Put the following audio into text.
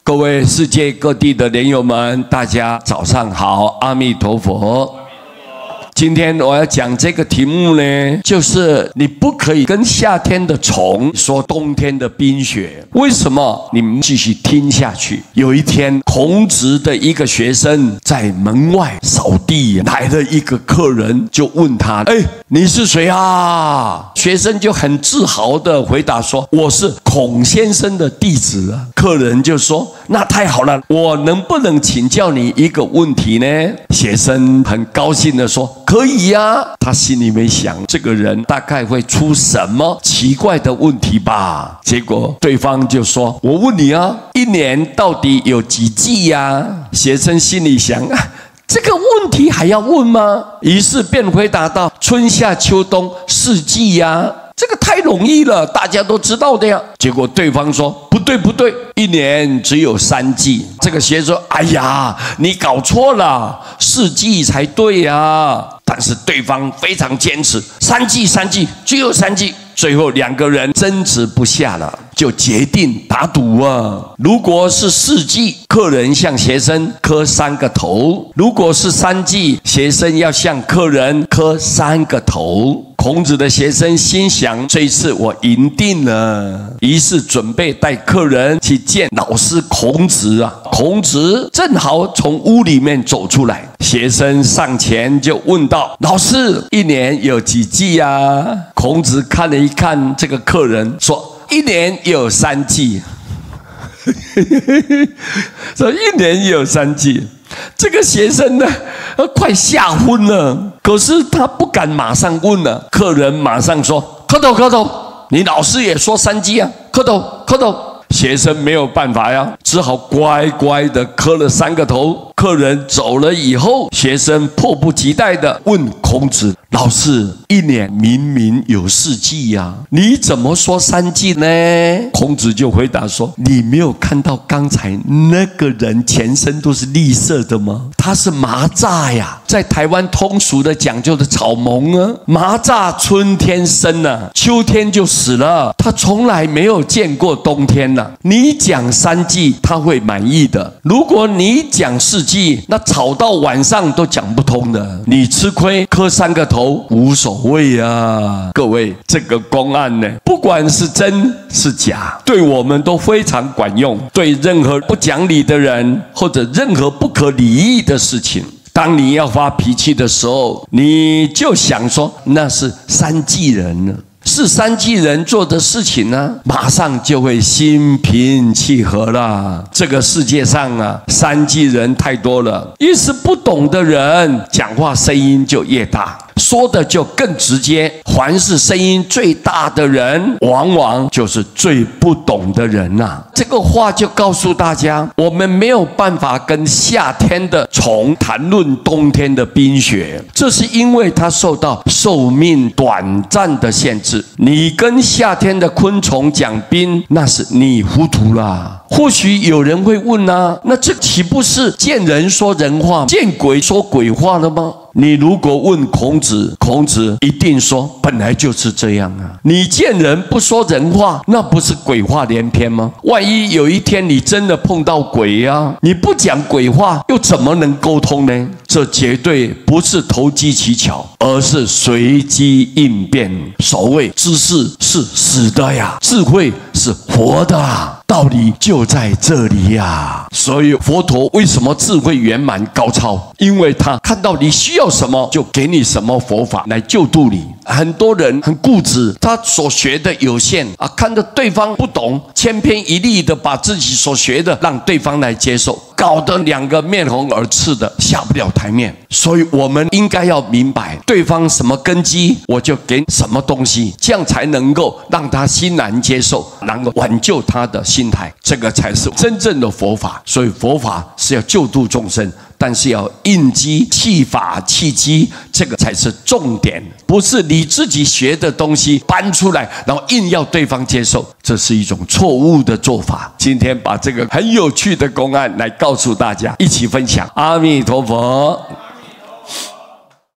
各位世界各地的莲友们，大家早上好，阿弥陀佛。今天我要讲这个题目呢，就是你不可以跟夏天的虫说冬天的冰雪。为什么？你们继续听下去。有一天，孔子的一个学生在门外扫地，来了一个客人，就问他：“你是谁啊？”学生就很自豪地回答说：“我是孔先生的弟子啊。”客人就说：“那太好了，我能不能请教你一个问题呢？”学生很高兴地说：“可以呀。”他心里面想，这个人大概会出什么奇怪的问题吧。结果对方就说：“我问你啊，一年到底有几季呀？”学生心里想：这个问题还要问吗？于是便回答道：“春夏秋冬四季呀。”这个太容易了，大家都知道的呀。结果对方说：“不对，一年只有3季。”这个学生说：“哎呀，你搞错了，4季才对呀。”但是对方非常坚持，3季，只有3季。最后两个人争执不下了，就决定打赌啊。如果是4季，客人向学生磕3个头；如果是3季，学生要向客人磕3个头。孔子的学生心想，这一次我赢定了，于是准备带客人去见老师孔子啊。孔子正好从屋里面走出来，学生上前就问道：“老师，一年有几季啊？”孔子看了一看这个客人，说：“一年有3季。”说一年有3季。这个学生呢，快吓昏了。可是他不敢马上问了。客人马上说：“磕头，你老师也说3季啊，磕头。”学生没有办法呀，只好乖乖的磕了3个头。客人走了以后，学生迫不及待的问孔子：“老师，一年明明有4季呀，你怎么说3季呢？”孔子就回答说：“你没有看到刚才那个人全身都是绿色的吗？他是麻蚱呀，在台湾通俗的讲究的草蜢啊。麻蚱春天生啊，秋天就死了，他从来没有见过冬天了。你讲3季，他会满意的。如果你讲4季，那吵到晚上都讲不通的。你吃亏，磕3个头无所谓啊。”各位，这个公案呢，不管是真是假，对我们都非常管用。对任何不讲理的人，或者任何不可理喻的事情，当你要发脾气的时候，你就想说那是3季人呢，是3季人做的事情呢，马上就会心平气和了。这个世界上啊，3季人太多了，越是不懂的人，讲话声音就越大，说的就更直接。凡是声音最大的人，往往就是最不懂的人呐。这个话就告诉大家，我们没有办法跟夏天的虫谈论冬天的冰雪，这是因为它受到寿命短暂的限制。你跟夏天的昆虫讲冰，那是你糊涂了。或许有人会问啊，那这岂不是见人说人话，见鬼说鬼话了吗？你如果问孔子，孔子一定说本来就是这样啊。你见人不说人话，那不是鬼话连篇吗？万一有一天你真的碰到鬼啊，你不讲鬼话，又怎么能沟通呢？这绝对不是投机取巧，而是随机应变。所谓知识是死的呀，智慧是活的啊，道理就在这里呀。所以佛陀为什么智慧圆满高超？因为他看到你需要什么，就给你什么佛法来救度你。很多人很固执，他所学的有限啊，看着对方不懂，千篇一律的把自己所学的让对方来接受，搞得2个面红耳赤的，下不了台面。所以我们应该要明白对方什么根基，我就给什么东西，这样才能够让他欣然接受，能够挽救他的心态，这个才是真正的佛法。所以佛法是要救度众生，但是要应机契法契机，这个才是重点，不是你自己学的东西搬出来，然后硬要对方接受，这是一种错误的做法。今天把这个很有趣的公案来告诉大家，一起分享。阿弥陀佛。